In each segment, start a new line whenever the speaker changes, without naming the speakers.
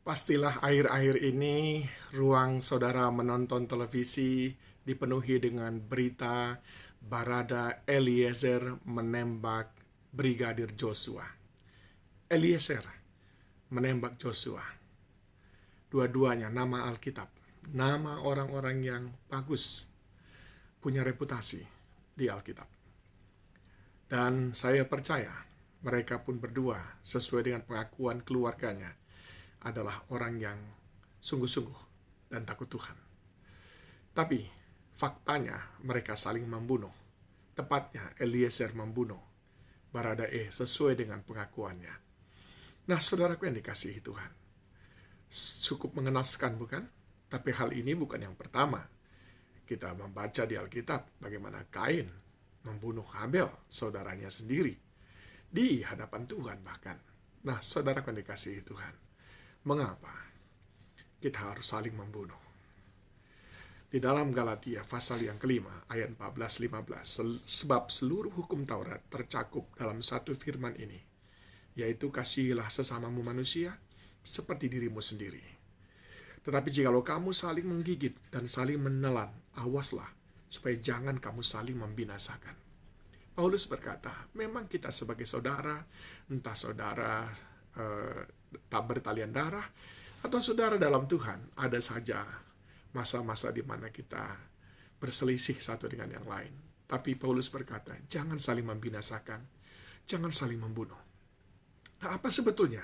Pastilah akhir-akhir ini ruang saudara menonton televisi dipenuhi dengan berita Barada Eliezer menembak Brigadir Joshua. Eliezer menembak Joshua. Dua-duanya nama Alkitab, nama orang-orang yang bagus, punya reputasi di Alkitab. Dan saya percaya mereka pun berdua sesuai dengan pengakuan keluarganya adalah orang yang sungguh-sungguh dan takut Tuhan. Tapi faktanya mereka saling membunuh. Tepatnya Eliezer membunuh Baradae sesuai dengan pengakuannya. Nah, saudaraku yang dikasihi Tuhan, cukup mengenaskan bukan? Tapi hal ini bukan yang pertama. Kita membaca di Alkitab bagaimana Kain membunuh Habel, saudaranya sendiri, di hadapan Tuhan bahkan. Nah, saudaraku yang dikasihi Tuhan, mengapa kita harus saling membunuh? Di dalam Galatia pasal yang kelima ayat 14-15, sebab seluruh hukum Taurat tercakup dalam satu firman ini, yaitu kasihilah sesamamu manusia seperti dirimu sendiri. Tetapi jikalau kamu saling menggigit dan saling menelan, awaslah supaya jangan kamu saling membinasakan. Paulus berkata, memang kita sebagai saudara, entah saudara tak bertalian darah, atau saudara dalam Tuhan, ada saja masa-masa di mana kita berselisih satu dengan yang lain. Tapi Paulus berkata, jangan saling membinasakan, jangan saling membunuh. Nah, apa sebetulnya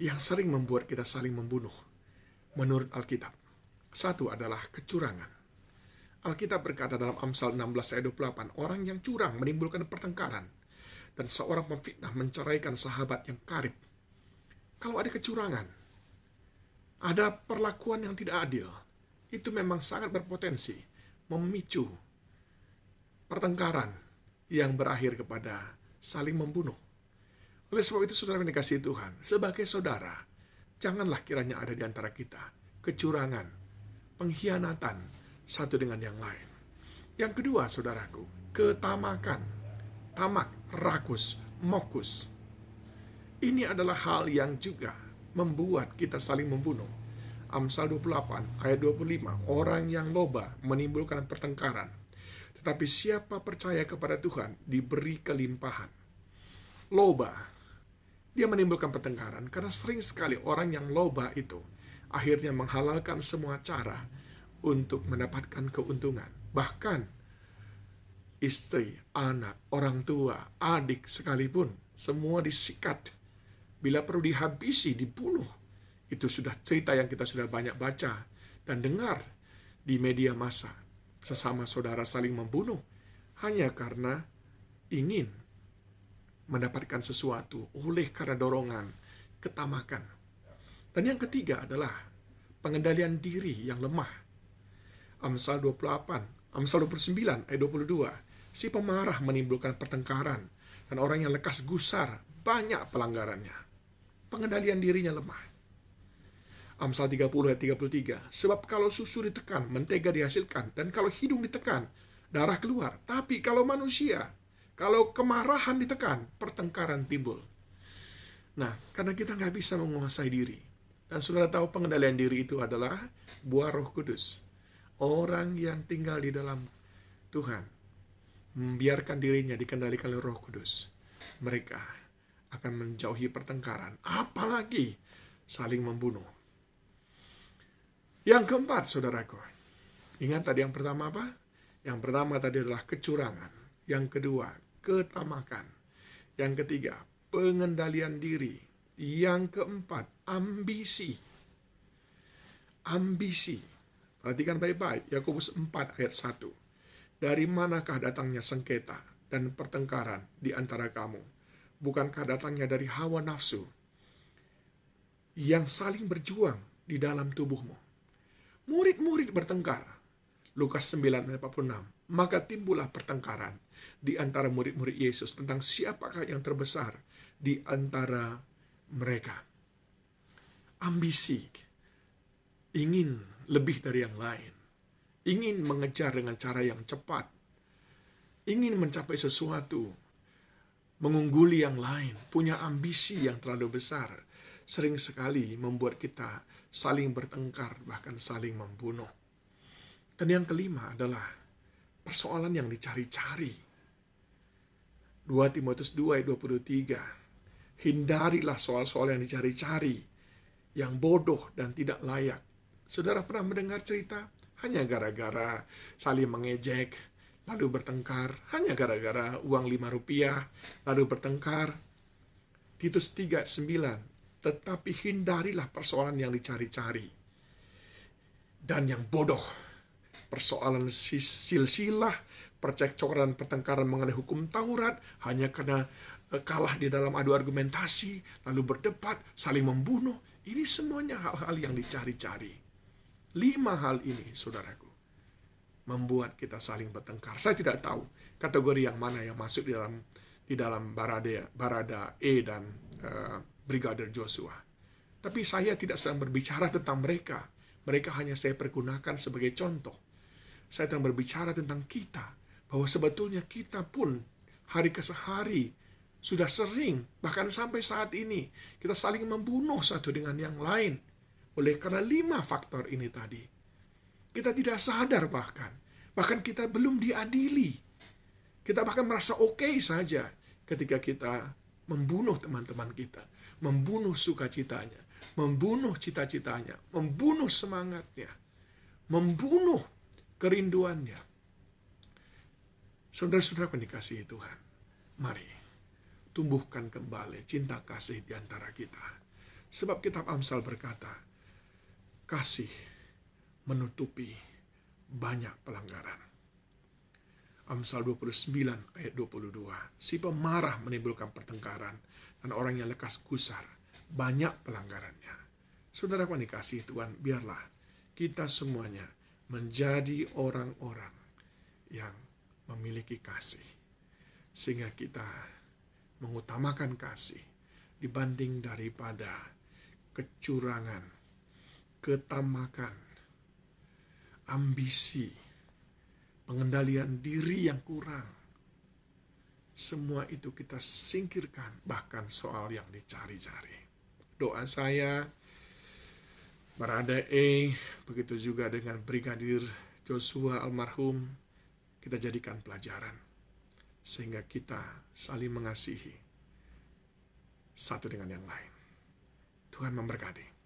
yang sering membuat kita saling membunuh? Menurut Alkitab, satu adalah kecurangan. Alkitab berkata dalam Amsal 16 ayat 28, orang yang curang menimbulkan pertengkaran, dan seorang pemfitnah menceraikan sahabat yang karib. Kalau ada kecurangan, ada perlakuan yang tidak adil, itu memang sangat berpotensi memicu pertengkaran yang berakhir kepada saling membunuh. Oleh sebab itu, saudara yang dikasihi Tuhan, sebagai saudara, janganlah kiranya ada di antara kita kecurangan, pengkhianatan satu dengan yang lain. Yang kedua, saudaraku, ketamakan, tamak, rakus, mokus. Ini adalah hal yang juga membuat kita saling membunuh. Amsal 28 ayat 25, orang yang loba menimbulkan pertengkaran, tetapi siapa percaya kepada Tuhan diberi kelimpahan. Loba, dia menimbulkan pertengkaran karena sering sekali orang yang loba itu akhirnya menghalalkan semua cara untuk mendapatkan keuntungan. Bahkan istri, anak, orang tua, adik sekalipun, semua disikat. Bila perlu dihabisi, dibunuh. Itu sudah cerita yang kita sudah banyak baca dan dengar di media massa. Sesama saudara saling membunuh hanya karena ingin mendapatkan sesuatu oleh karena dorongan, ketamakan. Dan yang ketiga adalah pengendalian diri yang lemah. Amsal 28, Amsal 29 ayat 22. Si pemarah menimbulkan pertengkaran, dan orang yang lekas gusar banyak pelanggarannya. Pengendalian dirinya lemah. Amsal 30 ayat 33. Sebab kalau susu ditekan, mentega dihasilkan, dan kalau hidung ditekan, darah keluar. Tapi kalau manusia, kalau kemarahan ditekan, pertengkaran timbul. Nah, karena kita nggak bisa menguasai diri. Dan saudara tahu pengendalian diri itu adalah buah Roh Kudus. Orang yang tinggal di dalam Tuhan, membiarkan dirinya dikendalikan oleh Roh Kudus, mereka akan menjauhi pertengkaran, apalagi saling membunuh. Yang keempat, saudaraku, ingat tadi yang pertama apa? Yang pertama tadi adalah kecurangan. Yang kedua, ketamakan. Yang ketiga, pengendalian diri. Yang keempat, ambisi. Ambisi. Perhatikan baik-baik, Yakobus 4 ayat 1. Dari manakah datangnya sengketa dan pertengkaran di antara kamu? Bukankah datangnya dari hawa nafsu yang saling berjuang di dalam tubuhmu? Murid-murid bertengkar. Lukas 9 ayat 46. Maka timbullah pertengkaran di antara murid-murid Yesus tentang siapakah yang terbesar di antara mereka. Ambisi, ingin lebih dari yang lain, ingin mengejar dengan cara yang cepat, ingin mencapai sesuatu, mengungguli yang lain, punya ambisi yang terlalu besar, sering sekali membuat kita saling bertengkar, bahkan saling membunuh. Dan yang kelima adalah persoalan yang dicari-cari. 2 Timotius 2 ayat 23. Hindarilah soal-soal yang dicari-cari, yang bodoh dan tidak layak. Saudara pernah mendengar cerita hanya gara-gara saling mengejek, lalu bertengkar, hanya gara-gara uang 5 rupiah, lalu bertengkar. Titus 3 ayat 9. Tetapi hindarilah persoalan yang dicari-cari dan yang bodoh. Persoalan silsilah, percekcokan, pertengkaran mengenai hukum Taurat, hanya karena kalah di dalam adu argumentasi, lalu berdebat, saling membunuh. Ini semuanya hal-hal yang dicari-cari. 5 hal ini, saudaraku, membuat kita saling bertengkar. Saya tidak tahu kategori yang mana yang masuk di dalam Barada E dan Brigadir Joshua. Tapi saya tidak sedang berbicara tentang mereka. Mereka hanya saya pergunakan sebagai contoh. Saya sedang berbicara tentang kita, bahwa sebetulnya kita pun hari ke hari sudah sering, bahkan sampai saat ini, kita saling membunuh satu dengan yang lain. Oleh karena 5 faktor ini tadi, kita tidak sadar bahkan kita belum diadili. Kita bahkan merasa oke saja ketika kita membunuh teman-teman kita, membunuh sukacitanya, membunuh cita-citanya, membunuh semangatnya, membunuh kerinduannya. Saudara-saudara dikasihi Tuhan, mari tumbuhkan kembali cinta kasih di antara kita. Sebab kitab Amsal berkata, kasih menutupi banyak pelanggaran. Amsal 29 ayat 22. Si pemarah menimbulkan pertengkaran, dan orang yang lekas gusar banyak pelanggarannya. Saudara yang dikasihi Tuhan, biarlah kita semuanya menjadi orang-orang yang memiliki kasih, sehingga kita mengutamakan kasih dibanding daripada kecurangan, ketamakan, ambisi, pengendalian diri yang kurang. Semua itu kita singkirkan, bahkan soal yang dicari-cari. Doa saya, Barada E, begitu juga dengan Brigadir Joshua almarhum, kita jadikan pelajaran, sehingga kita saling mengasihi satu dengan yang lain. Tuhan memberkati.